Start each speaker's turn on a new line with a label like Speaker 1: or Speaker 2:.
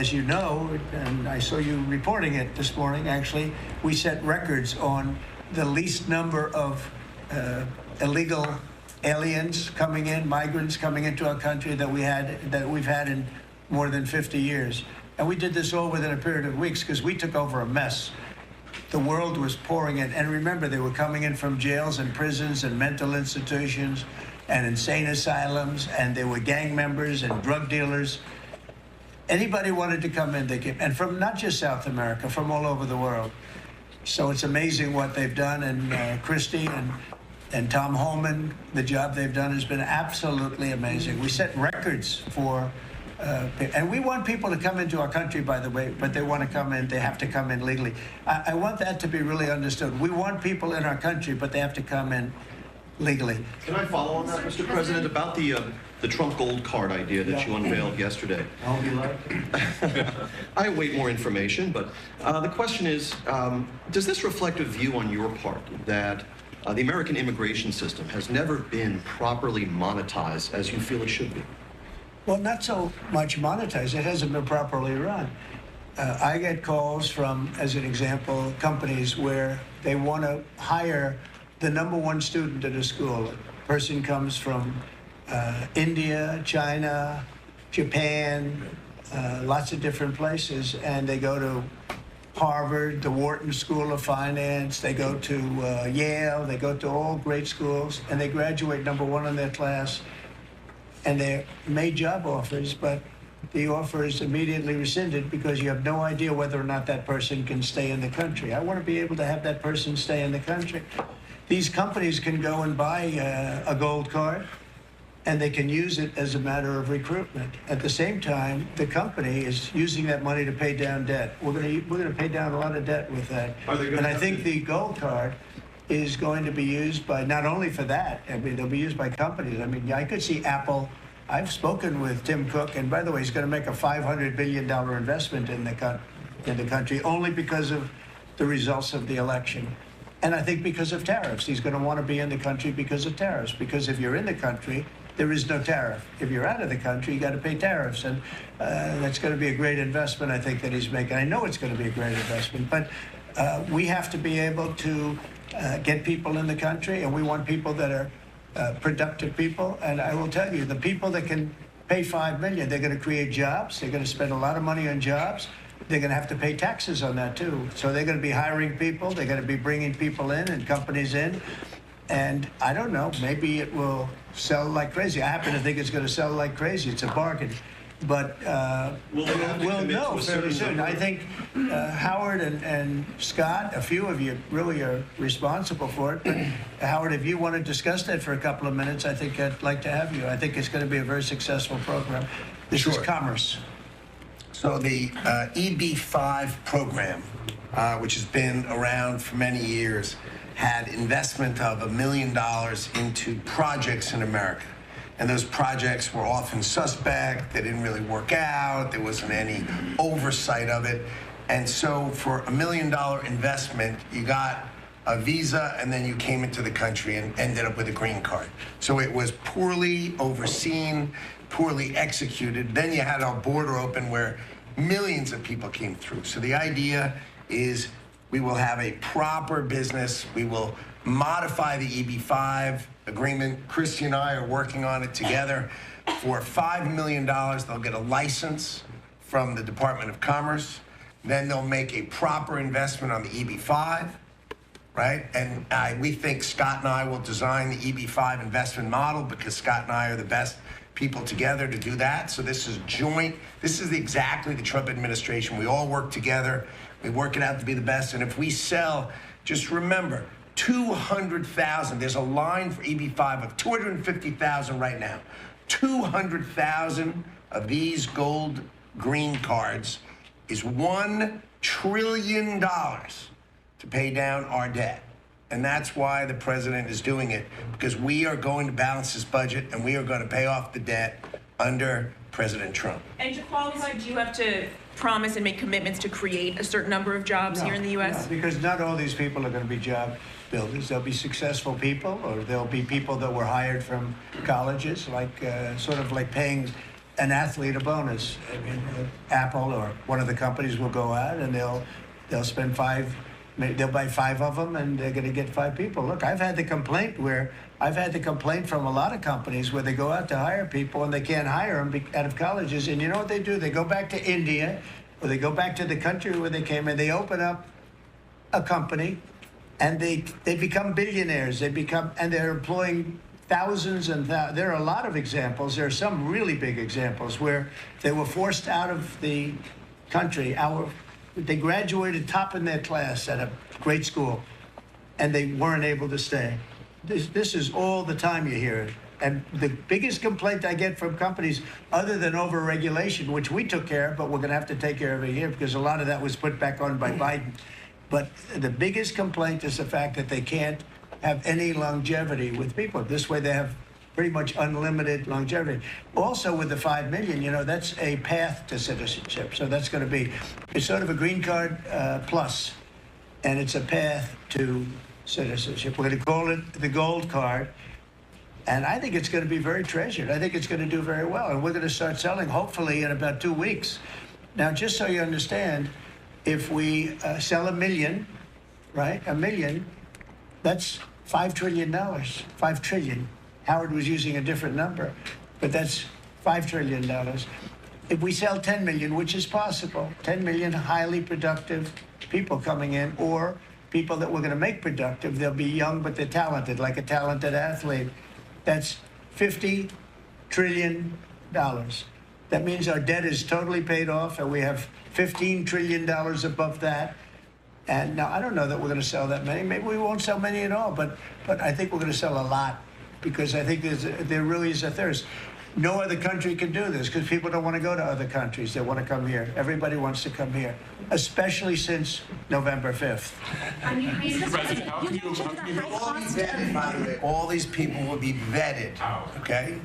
Speaker 1: as you know, and I saw you reporting it this morning, actually, we set records on the least number of illegal aliens coming in, migrants coming into our country that we've had in more than 50 years. And we did this all within a period of weeks because we took over a mess. The world was pouring in. And remember, they were coming in from jails and prisons and mental institutions and insane asylums, and they were gang members and drug dealers. Anybody wanted to come in, they came. And from not just South America, from all over the world. So it's amazing what they've done. And Christie and Tom Holman, the job they've done has been absolutely amazing. We set records for, and we want people to come into our country, by the way, but they want to come in, they have to come in legally. I want that to be really understood. We want people in our country, but they have to come in legally.
Speaker 2: Can I follow on that, Mr. President, about the Trump gold card idea that you unveiled yesterday?
Speaker 1: I'll be like.
Speaker 2: I await more information, but the question is, does this reflect a view on your part that the American immigration system has never been properly monetized as you feel it should be?
Speaker 1: Well, not so much monetized. It hasn't been properly run. I get calls from, as an example, companies where they want to hire the #1 student at a school. A person comes from India, China, Japan, lots of different places, and they go to Harvard, the Wharton School of Finance, they go to Yale, they go to all great schools, and they graduate #1 in their class, and they're made job offers, but the offer is immediately rescinded because you have no idea whether or not that person can stay in the country. I want to be able to have that person stay in the country. These companies can go and buy a gold card, and they can use it as a matter of recruitment. At the same time, the company is using that money to pay down debt. We're going to pay down a lot of debt with that. And I think the gold card is going to be used by, not only for that, I mean, they'll be used by companies. I mean, I could see Apple. I've spoken with Tim Cook, and by the way, he's going to make a $500 billion investment in the country only because of the results of the election. And I think because of tariffs. He's going to want to be in the country because of tariffs. Because if you're in the country, there is no tariff. If you're out of the country, you got to pay tariffs. And that's going to be a great investment, I think, that he's making. I know it's going to be a great investment. But we have to be able to get people in the country, and we want people that are productive people. And I will tell you, the people that can pay $5 million, they're going to create jobs. They're going to spend a lot of money on jobs. They're going to have to pay taxes on that, too. So they're going to be hiring people. They're going to be bringing people in and companies in. And I don't know, maybe it will sell like crazy. I happen to think it's going to sell like crazy. It's a bargain. But we'll know fairly soon. I think Howard and Scott, a few of you really are responsible for it. But Howard, if you want to discuss that for a couple of minutes, I think I'd like to have you. I think it's going to be a very successful program. This is commerce.
Speaker 3: So the EB-5 program, which has been around for many years, had investment of $1 million into projects in America. And those projects were often suspect. They didn't really work out. There wasn't any oversight of it. And so for $1 million investment, you got a visa, and then you came into the country and ended up with a green card. So it was poorly overseen, poorly executed. Then you had our border open where millions of people came through. So the idea is we will have a proper business. We will modify the EB-5 agreement. Christy and I are working on it together. For $5 million, they'll get a license from the Department of Commerce. Then they'll make a proper investment on the EB-5, right? And we think Scott and I will design the EB-5 investment model because Scott and I are the best people together to do that. So this is joint. This is exactly the Trump administration. We all work together. We work it out to be the best. And if we sell, just remember, 200,000. There's a line for EB-5 of 250,000 right now. 200,000 of these gold green cards is $1 trillion to pay down our debt. And that's why the president is doing it, because we are going to balance this budget and we are going to pay off the debt under President Trump.
Speaker 4: And to qualify, do you have to promise and make commitments to create a certain number of jobs here in the U.S.?
Speaker 1: No, because not all these people are going to be job builders. There'll be successful people, or there'll be people that were hired from colleges, like sort of like paying an athlete a bonus. I mean, Apple or one of the companies will go out and they'll spend they'll buy 5 of them and they're going to get 5 people. Look, I've had the complaint from a lot of companies where they go out to hire people and they can't hire them out of colleges. And you know what they do? They go back to India or they go back to the country where they came and they open up a company and they become billionaires. And they're employing thousands and there are a lot of examples. There are some really big examples where they were forced out of the country. They graduated top in their class at a great school, and they weren't able to stay. This is all the time you hear it. And the biggest complaint I get from companies, other than over-regulation, which we took care of, but we're going to have to take care of it here because a lot of that was put back on by Biden. But the biggest complaint is the fact that they can't have any longevity with people. This way they have pretty much unlimited longevity. Also with the 5 million, you know, that's a path to citizenship. So that's going to be, it's sort of a green card plus, and it's a path to citizenship. We're going to call it the gold card. And I think it's going to be very treasured. I think it's going to do very well. And we're going to start selling, hopefully, in about 2 weeks. Now, just so you understand, if we sell 1 million, right, 1 million, that's $5 trillion. 5 trillion. Howard was using a different number, but that's $5 trillion. If we sell 10 million, which is possible, 10 million highly productive people coming in, or people that we're going to make productive, they'll be young, but they're talented, like a talented athlete. That's $50 trillion. That means our debt is totally paid off, and we have $15 trillion above that. And now, I don't know that we're going to sell that many. Maybe we won't sell many at all, but I think we're going to sell a lot because I think there really is a thirst. No other country can do this because people don't want to go to other countries. They want to come here. Everybody wants to come here, especially since November 5th.
Speaker 5: I mean, Mr. President, you mentioned the high cost of
Speaker 3: By the way, all these people will be vetted, okay?